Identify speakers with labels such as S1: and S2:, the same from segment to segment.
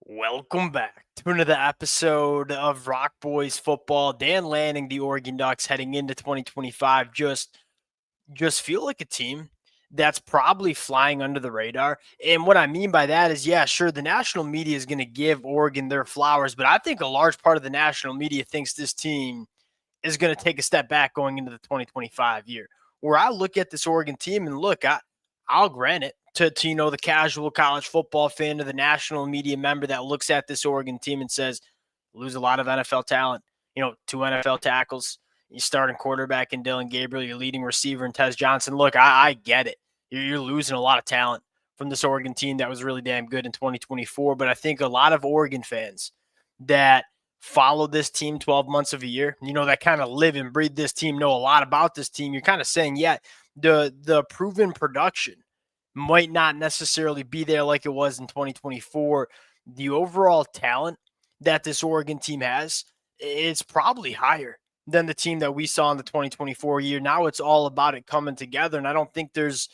S1: Welcome back to another episode of Rock Boys Football. Dan Lanning, the Oregon Ducks, heading into 2025, just feel like a team that's probably flying under the radar. And what I mean by that is, yeah, sure, the national media is going to give Oregon their flowers, but I think a large part of the national media thinks this team is going to take a step back going into the 2025 year. Where I look at this Oregon team and I'll grant it to the casual college football fan, to the national media member that looks at this Oregon team and says, lose a lot of NFL talent. Two NFL tackles, you starting quarterback in Dylan Gabriel, your leading receiver in Tez Johnson. Look, I get it. You're losing a lot of talent from this Oregon team that was really damn good in 2024. But I think a lot of Oregon fans that follow this team 12 months of a year, that kind of live and breathe this team, know a lot about this team, you're kind of saying, yeah, the proven production might not necessarily be there like it was in 2024. The overall talent that this Oregon team has, it's probably higher than the team that we saw in the 2024 year. Now it's all about it coming together, and I don't think there's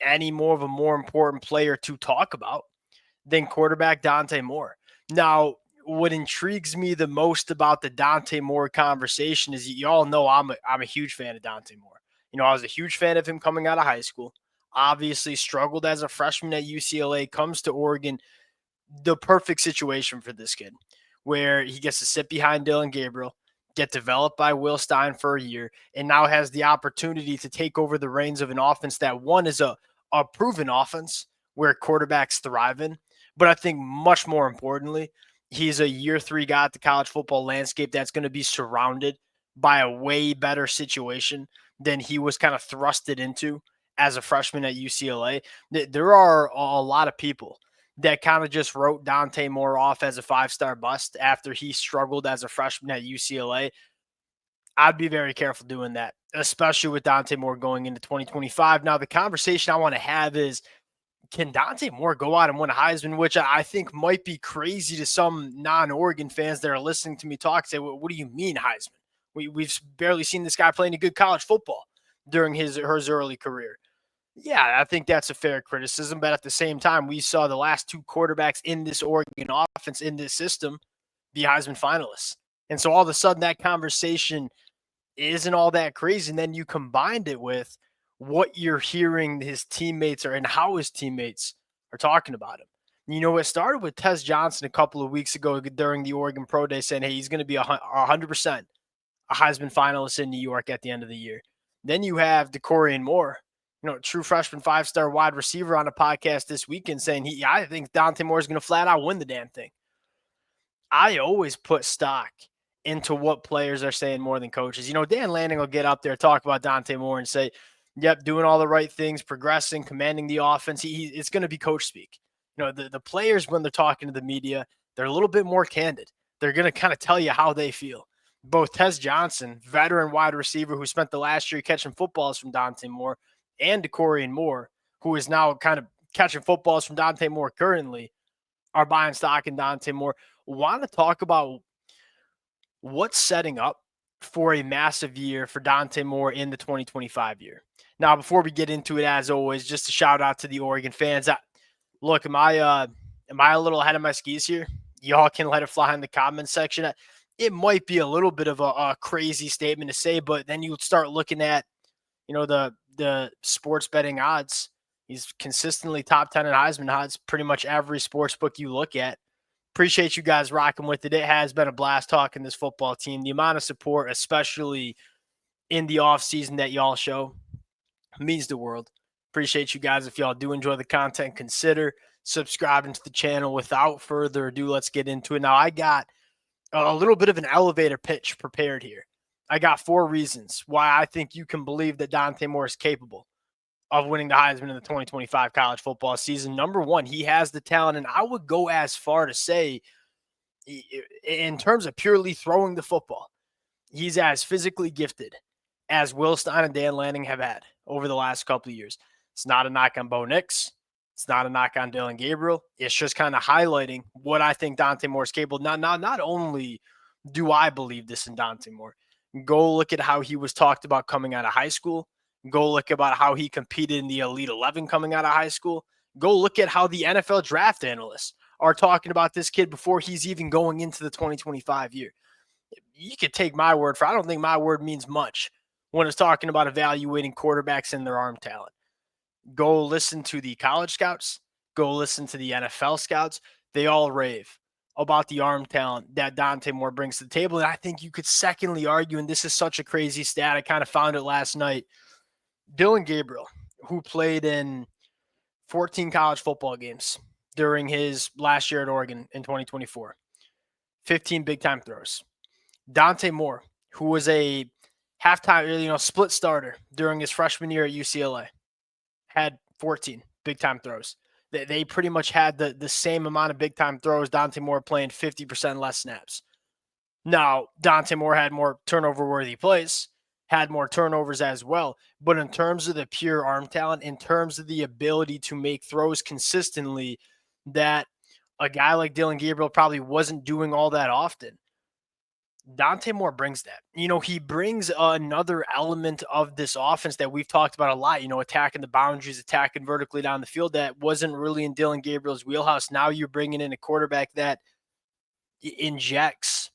S1: any more important player to talk about than quarterback Dante Moore. Now, what intrigues me the most about the Dante Moore conversation is you all know I'm a huge fan of Dante Moore. I was a huge fan of him coming out of high school. Obviously struggled as a freshman at UCLA, comes to Oregon, the perfect situation for this kid, where he gets to sit behind Dylan Gabriel, get developed by Will Stein for a year, and now has the opportunity to take over the reins of an offense that one is a proven offense where quarterbacks thrive in. But I think much more importantly, he's a year three guy at the college football landscape that's going to be surrounded by a way better situation than he was kind of thrusted into as a freshman at UCLA. There are a lot of people that kind of just wrote Dante Moore off as a five-star bust after he struggled as a freshman at UCLA. I'd be very careful doing that, especially with Dante Moore going into 2025. Now, the conversation I want to have is, can Dante Moore go out and win a Heisman, which I think might be crazy to some non-Oregon fans that are listening to me talk. Say, well, what do you mean Heisman? We've barely seen this guy play any good college football during his early career. Yeah, I think that's a fair criticism. But at the same time, we saw the last two quarterbacks in this Oregon offense, in this system, be Heisman finalists. And so all of a sudden that conversation isn't all that crazy. And then you combined it with what you're hearing his teammates are and how his teammates are talking about him. It started with Tez Johnson a couple of weeks ago during the Oregon Pro Day saying, hey, he's going to be 100% a Heisman finalist in New York at the end of the year. Then you have Dakorien Moore, true freshman five-star wide receiver, on a podcast this weekend saying I think Dante Moore is going to flat out win the damn thing. I always put stock into what players are saying more than coaches. Dan Lanning will get up there, talk about Dante Moore and say, yep, doing all the right things, progressing, commanding the offense. It's going to be coach speak. The players, when they're talking to the media, they're a little bit more candid. They're going to kind of tell you how they feel. Both Tez Johnson, veteran wide receiver who spent the last year catching footballs from Dante Moore, and Dakorien Moore, who is now kind of catching footballs from Dante Moore currently, are buying stock in Dante Moore. Want to talk about what's setting up for a massive year for Dante Moore in the 2025 year. Now, before we get into it, as always, just a shout out to the Oregon fans. Look, am I a little ahead of my skis here? Y'all can let it fly in the comments section. It might be a little bit of a crazy statement to say, but then you start looking at, the sports betting odds. He's consistently top 10 in Heisman odds, pretty much every sports book you look at. Appreciate you guys rocking with it. It has been a blast talking this football team. The amount of support, especially in the offseason, that y'all show means the world. Appreciate you guys. If y'all do enjoy the content, consider subscribing to the channel. Without further ado, let's get into it. Now, I got a little bit of an elevator pitch prepared here. I got 4 reasons why I think you can believe that Dante Moore is capable of winning the Heisman in the 2025 college football season. Number one, he has the talent, and I would go as far to say, in terms of purely throwing the football, he's as physically gifted as Will Stein and Dan Lanning have had over the last couple of years. It's not a knock on Bo Nix. It's not a knock on Dylan Gabriel. It's just kind of highlighting what I think Dante Moore is capable. Not only do I believe this in Dante Moore, go look at how he was talked about coming out of high school. Go look about how he competed in the Elite 11 coming out of high school. Go look at how the NFL draft analysts are talking about this kid before he's even going into the 2025 year. You could take my word for it. I don't think my word means much when it's talking about evaluating quarterbacks and their arm talent. Go listen to the college scouts, go listen to the NFL scouts. They all rave about the arm talent that Dante Moore brings to the table. And I think you could secondly argue, and this is such a crazy stat, I kind of found it last night. Dylan Gabriel, who played in 14 college football games during his last year at Oregon in 2024, 15 big time throws. Dante Moore, who was a halftime, split starter during his freshman year at UCLA, had 14 big time throws. They pretty much had the same amount of big time throws. Dante Moore playing 50% less snaps. Now, Dante Moore had more turnover worthy plays, had more turnovers as well. But in terms of the pure arm talent, in terms of the ability to make throws consistently, that a guy like Dylan Gabriel probably wasn't doing all that often. Dante Moore brings that. He brings another element of this offense that we've talked about a lot, attacking the boundaries, attacking vertically down the field that wasn't really in Dylan Gabriel's wheelhouse. Now you're bringing in a quarterback that injects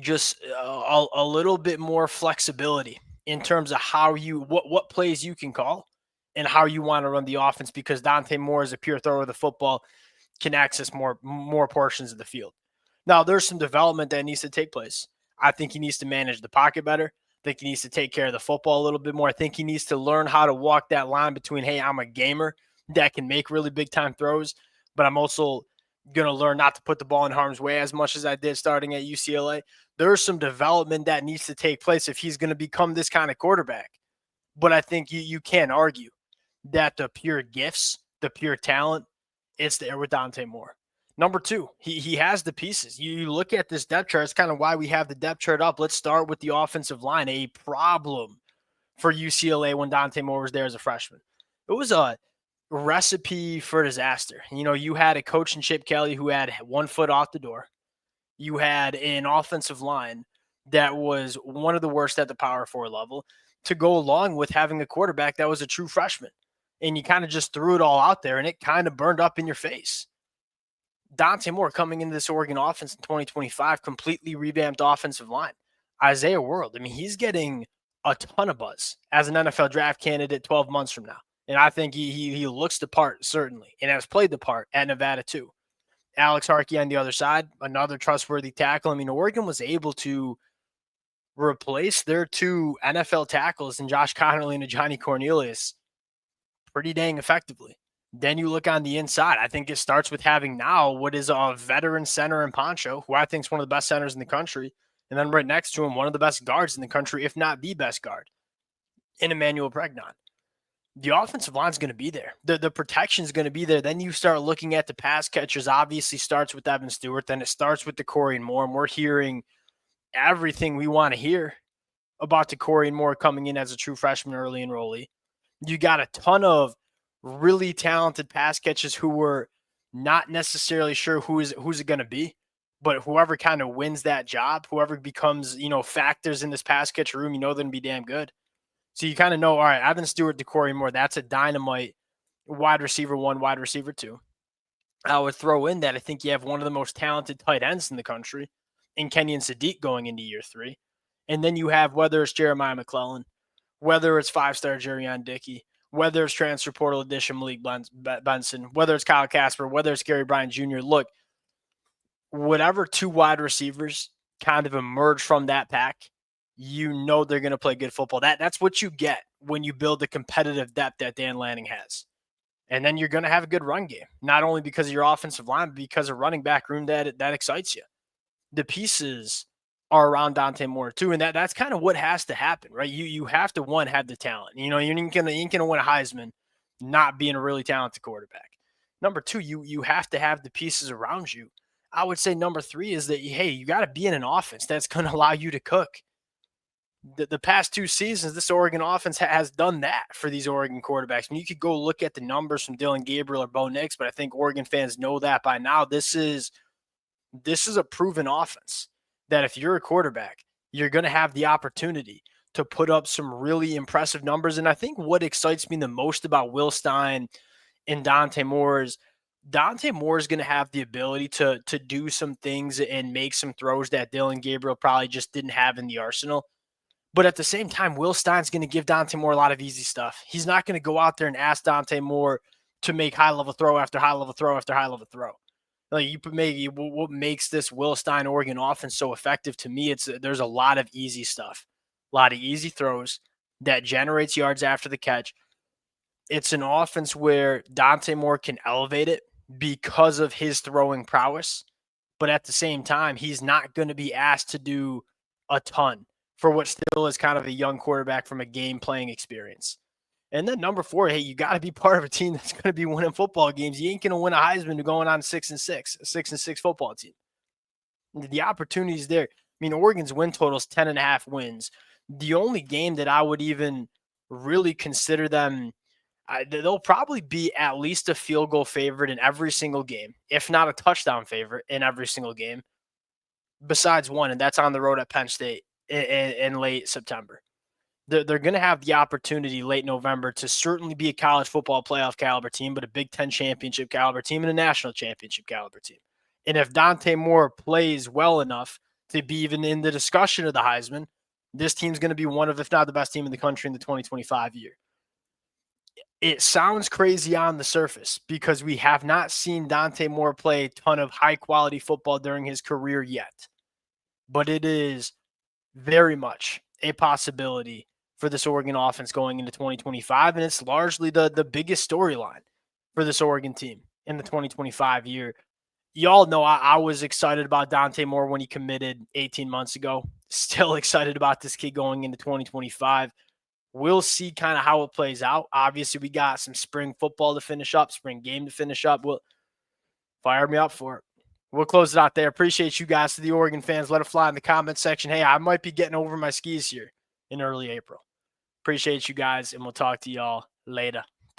S1: just a little bit more flexibility in terms of how what plays you can call and how you want to run the offense, because Dante Moore is a pure thrower of the football, can access more portions of the field. Now, there's some development that needs to take place. I think he needs to manage the pocket better. I think he needs to take care of the football a little bit more. I think he needs to learn how to walk that line between, hey, I'm a gamer that can make really big time throws, but I'm also going to learn not to put the ball in harm's way as much as I did starting at UCLA. There's some development that needs to take place if he's going to become this kind of quarterback. But I think you can't argue that the pure gifts, the pure talent, it's there with Dante Moore. Number two, he has the pieces. You look at this depth chart, it's kind of why we have the depth chart up. Let's start with the offensive line, a problem for UCLA when Dante Moore was there as a freshman. It was a recipe for disaster. You had a coach in Chip Kelly who had 1 foot off the door. You had an offensive line that was one of the worst at the Power 4 level, to go along with having a quarterback that was a true freshman. And you kind of just threw it all out there, and it kind of burned up in your face. Dante Moore coming into this Oregon offense in 2025, completely revamped offensive line. Isaiah World, he's getting a ton of buzz as an NFL draft candidate 12 months from now. And I think he looks the part, certainly, and has played the part at Nevada too. Alex Harkey on the other side, another trustworthy tackle. Oregon was able to replace their 2 NFL tackles in Josh Connerly and Johnny Cornelius pretty dang effectively. Then you look on the inside. I think it starts with having now what is a veteran center in Poncho, who I think is one of the best centers in the country. And then right next to him, one of the best guards in the country, if not the best guard, in Emmanuel Pregnon. The offensive line is going to be there. The protection is going to be there. Then you start looking at the pass catchers. Obviously starts with Evan Stewart. Then it starts with Dakorien Moore. And we're hearing everything we want to hear about Dakorien Moore coming in as a true freshman early enrollee. You got a ton of really talented pass catchers who were not necessarily sure who's it going to be, but whoever kind of wins that job, whoever becomes, factors in this pass catcher room, they're going to be damn good. So you kind of know, all right, Evan Stewart, Dakorien Moore, that's a dynamite wide receiver 1, wide receiver 2. I would throw in that I think you have one of the most talented tight ends in the country in Kenyon Sadiq going into year 3. And then you have, whether it's Jeremiah McClellan, whether it's 5-star Jerion Dickey, whether it's transfer portal addition Malik Benson, whether it's Kyle Casper, whether it's Gary Bryant Jr. Look, whatever 2 wide receivers kind of emerge from that pack, they're going to play good football. That's what you get when you build the competitive depth that Dan Lanning has. And then you're going to have a good run game, not only because of your offensive line, but because of running back room that excites you. The pieces are around Dante Moore too, and that's kind of what has to happen, right? You have to, one, have the talent. You ain't gonna win a Heisman not being a really talented quarterback. Number 2, you have to have the pieces around you. I would say number 3 is that, hey, you got to be in an offense that's going to allow you to cook. The past 2 seasons, this Oregon offense has done that for these Oregon quarterbacks. You could go look at the numbers from Dylan Gabriel or Bo Nix, but I think Oregon fans know that by now. This is a proven offense that if you're a quarterback, you're going to have the opportunity to put up some really impressive numbers. And I think what excites me the most about Will Stein and Dante Moore is Dante Moore is going to have the ability to do some things and make some throws that Dylan Gabriel probably just didn't have in the arsenal. But at the same time, Will Stein's going to give Dante Moore a lot of easy stuff. He's not going to go out there and ask Dante Moore to make high level throw after high level throw after high level throw. Like what makes this Will Stein Oregon offense so effective to me? There's a lot of easy stuff, a lot of easy throws that generates yards after the catch. It's an offense where Dante Moore can elevate it because of his throwing prowess, but at the same time, he's not going to be asked to do a ton for what still is kind of a young quarterback from a game playing experience. And then number 4, hey, you got to be part of a team that's going to be winning football games. You ain't going to win a Heisman going on 6-6, a 6-6 football team. The opportunity is there. I mean, Oregon's win total is 10.5 wins. The only game that I would even really consider them, they'll probably be at least a field goal favorite in every single game, if not a touchdown favorite in every single game, besides one, and that's on the road at Penn State in late September. They're going to have the opportunity late November to certainly be a college football playoff caliber team, but a Big Ten championship caliber team and a national championship caliber team. And if Dante Moore plays well enough to be even in the discussion of the Heisman, this team's going to be one of, if not the best team in the country in the 2025 year. It sounds crazy on the surface because we have not seen Dante Moore play a ton of high quality football during his career yet, but it is very much a possibility for this Oregon offense going into 2025. And it's largely the biggest storyline for this Oregon team in the 2025 year. Y'all know I was excited about Dante Moore when he committed 18 months ago. Still excited about this kid going into 2025. We'll see kind of how it plays out. Obviously, we got some spring football to finish up, spring game to finish up. Well, fire me up for it. We'll close it out there. Appreciate you guys, to the Oregon fans. Let it fly in the comment section. Hey, I might be getting over my skis here in early April. Appreciate you guys, and we'll talk to y'all later.